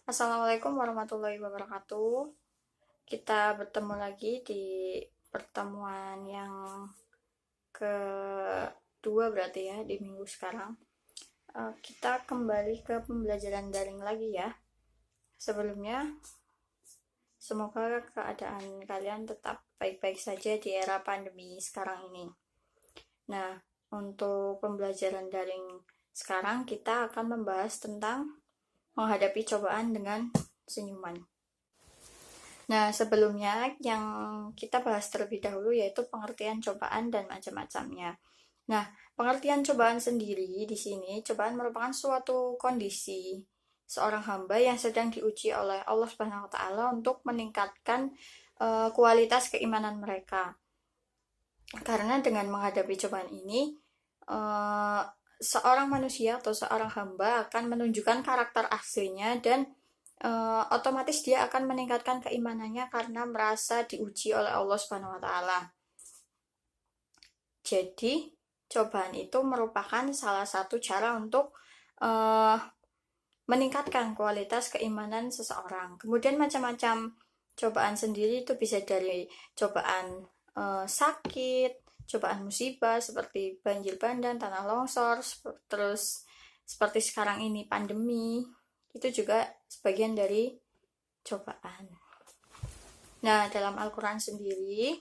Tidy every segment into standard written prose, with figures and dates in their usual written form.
Assalamualaikum warahmatullahi wabarakatuh. Kita bertemu lagi di pertemuan yang kedua berarti ya di minggu sekarang. Kita kembali ke pembelajaran daring lagi ya. Sebelumnya, semoga keadaan kalian tetap baik-baik saja di era pandemi sekarang ini. Nah, untuk pembelajaran daring sekarang kita akan membahas tentang menghadapi cobaan dengan senyuman. Nah, sebelumnya yang kita bahas terlebih dahulu yaitu pengertian cobaan dan macam-macamnya. Nah, pengertian cobaan sendiri di sini, cobaan merupakan suatu kondisi seorang hamba yang sedang diuji oleh Allah Subhanahu wa taala untuk meningkatkan kualitas keimanan mereka. Karena dengan menghadapi cobaan ini, seorang manusia atau seorang hamba akan menunjukkan karakter aslinya dan otomatis dia akan meningkatkan keimanannya karena merasa diuji oleh Allah Subhanahu wa taala. Jadi, cobaan itu merupakan salah satu cara untuk meningkatkan kualitas keimanan seseorang. Kemudian macam-macam cobaan sendiri itu bisa dari cobaan sakit, cobaan musibah seperti banjir bandang, tanah longsor, terus seperti sekarang ini pandemi, itu juga sebagian dari cobaan. Nah, dalam Al-Quran sendiri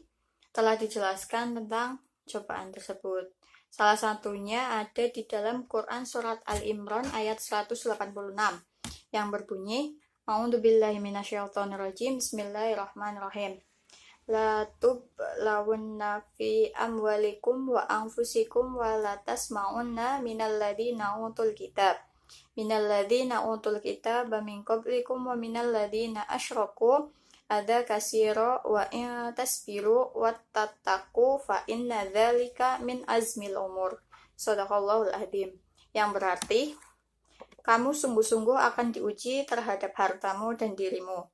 telah dijelaskan tentang cobaan tersebut. Salah satunya ada di dalam Quran surat Al-Imran ayat 186 yang berbunyi, A'udzubillahi minasyaitonirrajim, Bismillahirrahmanirrahim. La tublawunna fi amwalikum wa anfusikum wa la tasma'unna minalladina utul kitab min qablikum wa minalladina asyraku ada kasiro wa in tasbiru wa tattaqu fa inna dzalika min azmil umur. Shadaqallahul adzim. Yang berarti kamu sungguh-sungguh akan diuji terhadap hartamu dan dirimu.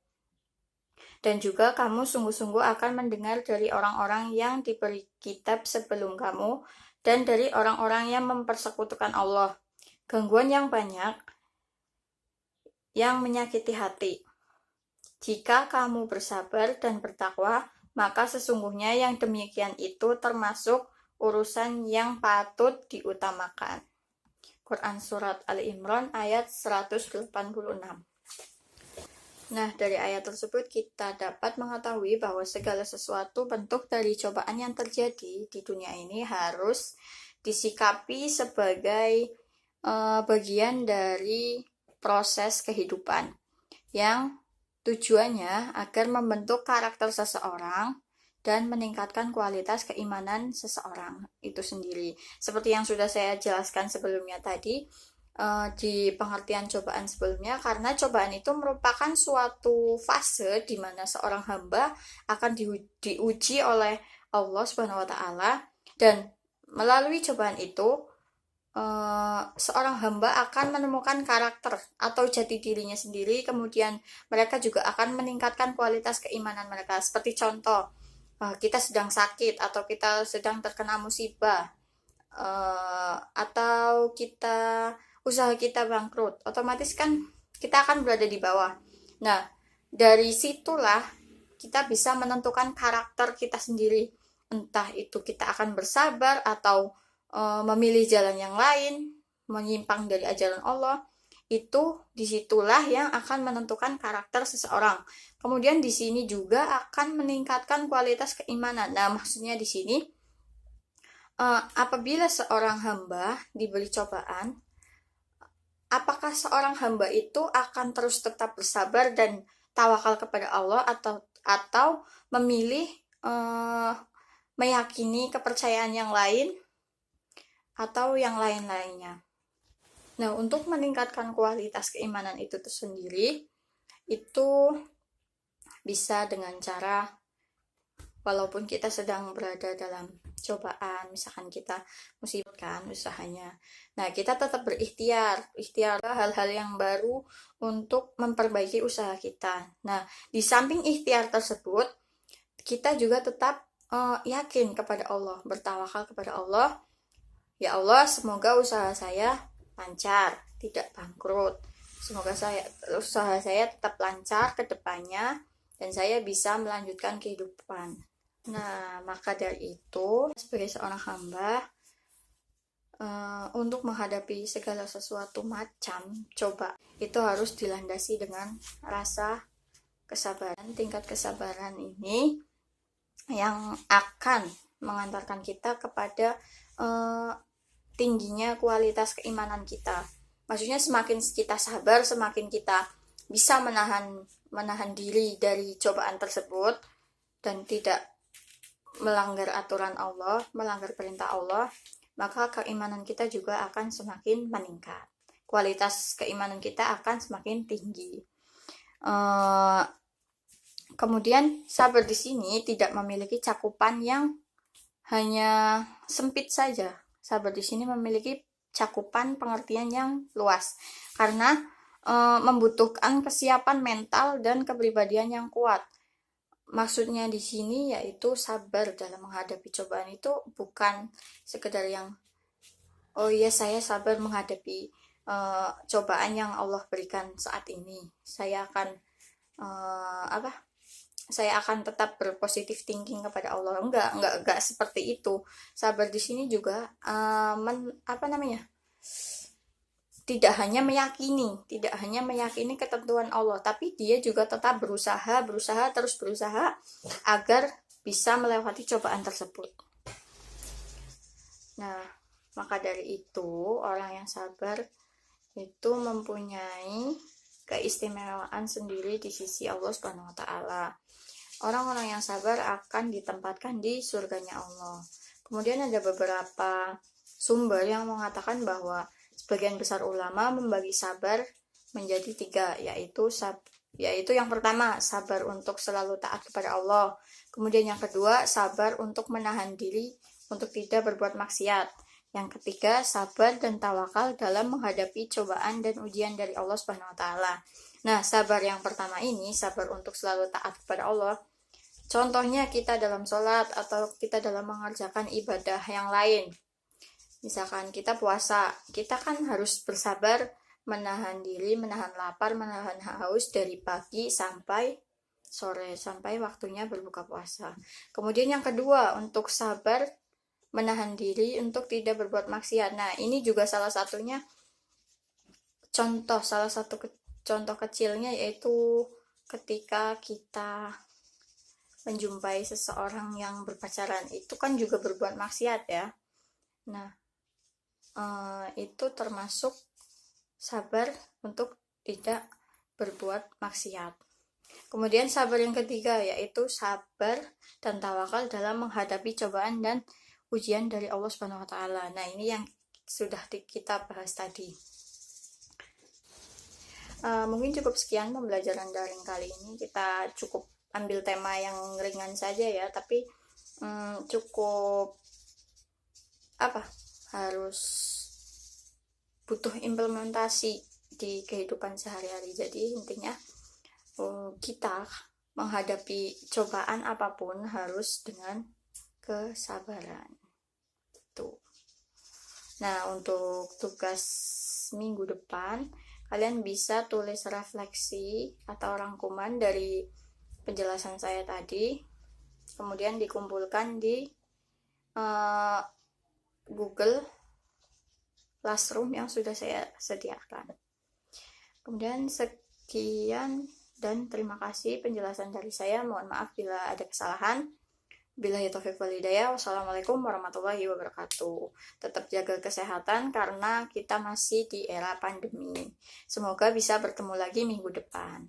Dan juga kamu sungguh-sungguh akan mendengar dari orang-orang yang diberi kitab sebelum kamu dan dari orang-orang yang mempersekutukan Allah. Gangguan yang banyak yang menyakiti hati. Jika kamu bersabar dan bertakwa, maka sesungguhnya yang demikian itu termasuk urusan yang patut diutamakan. Quran Surat Al-Imran ayat 186. Nah, dari ayat tersebut kita dapat mengetahui bahwa segala sesuatu bentuk dari cobaan yang terjadi di dunia ini harus disikapi sebagai bagian dari proses kehidupan yang tujuannya agar membentuk karakter seseorang dan meningkatkan kualitas keimanan seseorang itu sendiri. Seperti yang sudah saya jelaskan sebelumnya tadi, di pengertian cobaan sebelumnya, karena cobaan itu merupakan suatu fase di mana seorang hamba akan diuji oleh Allah Subhanahu wa taala, dan melalui cobaan itu seorang hamba akan menemukan karakter atau jati dirinya sendiri, kemudian mereka juga akan meningkatkan kualitas keimanan mereka. Seperti contoh, kita sedang sakit atau kita sedang terkena musibah, atau usaha kita bangkrut, otomatis kan kita akan berada di bawah. Nah, dari situlah kita bisa menentukan karakter kita sendiri. Entah itu kita akan bersabar atau memilih jalan yang lain, menyimpang dari ajaran Allah. Itu disitulah yang akan menentukan karakter seseorang. Kemudian di sini juga akan meningkatkan kualitas keimanan. Nah, maksudnya di sini apabila seorang hamba diberi cobaan, apakah seorang hamba itu akan terus tetap bersabar dan tawakal kepada Allah atau memilih meyakini kepercayaan yang lain atau yang lain-lainnya. Nah, untuk meningkatkan kualitas keimanan itu sendiri, itu bisa dengan cara, walaupun kita sedang berada dalam cobaan, misalkan kita musibahkan usahanya, nah kita tetap berikhtiar hal-hal yang baru untuk memperbaiki usaha kita. Nah, di samping ikhtiar tersebut, kita juga tetap yakin kepada Allah, bertawakal kepada Allah. Ya Allah, semoga usaha saya lancar, tidak bangkrut. Semoga usaha saya tetap lancar ke depannya dan saya bisa melanjutkan kehidupan. Nah, maka dari itu, sebagai seorang hamba, untuk menghadapi segala sesuatu macam coba itu harus dilandasi dengan rasa kesabaran. Tingkat kesabaran ini yang akan mengantarkan kita kepada tingginya kualitas keimanan kita. Maksudnya semakin kita sabar, semakin kita bisa menahan diri dari cobaan tersebut dan tidak melanggar aturan Allah, melanggar perintah Allah, maka keimanan kita juga akan semakin meningkat. Kualitas keimanan kita akan semakin tinggi. Kemudian sabar di sini tidak memiliki cakupan yang hanya sempit saja. Sabar di sini memiliki cakupan pengertian yang luas karena membutuhkan kesiapan mental dan kepribadian yang kuat. Maksudnya di sini yaitu sabar dalam menghadapi cobaan itu bukan sekedar yang oh iya saya sabar menghadapi cobaan yang Allah berikan saat ini. Saya akan saya akan tetap berpositif thinking kepada Allah. Enggak seperti itu. Sabar di sini juga tidak hanya meyakini ketentuan Allah, tapi dia juga tetap berusaha agar bisa melewati cobaan tersebut. Nah, maka dari itu orang yang sabar itu mempunyai keistimewaan sendiri di sisi Allah Subhanahu wa taala. Orang-orang yang sabar akan ditempatkan di surganya Allah. Kemudian ada beberapa sumber yang mengatakan bahwa sebagian besar ulama membagi sabar menjadi 3, yaitu yang pertama sabar untuk selalu taat kepada Allah, kemudian yang kedua sabar untuk menahan diri untuk tidak berbuat maksiat, yang ketiga sabar dan tawakal dalam menghadapi cobaan dan ujian dari Allah Subhanahu wa taala. Nah, sabar yang pertama ini, sabar untuk selalu taat kepada Allah, contohnya kita dalam sholat atau kita dalam mengerjakan ibadah yang lain. Misalkan kita puasa, kita kan harus bersabar menahan diri, menahan lapar, menahan haus dari pagi sampai sore, sampai waktunya berbuka puasa. Kemudian yang kedua, untuk sabar menahan diri untuk tidak berbuat maksiat. Nah, ini juga salah satu contoh kecilnya yaitu ketika kita menjumpai seseorang yang berpacaran, itu kan juga berbuat maksiat ya. Nah, itu termasuk sabar untuk tidak berbuat maksiat. Kemudian sabar yang ketiga yaitu sabar dan tawakal dalam menghadapi cobaan dan ujian dari Allah Subhanahu wa taala. Nah, ini yang sudah kita bahas tadi. Mungkin cukup sekian pembelajaran daring kali ini. Kita cukup ambil tema yang ringan saja ya, tapi cukup harus butuh implementasi di kehidupan sehari-hari. Jadi intinya kita menghadapi cobaan apapun harus dengan kesabaran. Tuh. Nah, untuk tugas minggu depan kalian bisa tulis refleksi atau rangkuman dari penjelasan saya tadi, kemudian dikumpulkan di Google Classroom yang sudah saya sediakan. Kemudian sekian dan terima kasih penjelasan dari saya. Mohon maaf bila ada kesalahan. Billahi taufiq wal hidayah. Wassalamualaikum warahmatullahi wabarakatuh. Tetap jaga kesehatan karena kita masih di era pandemi. Semoga bisa bertemu lagi minggu depan.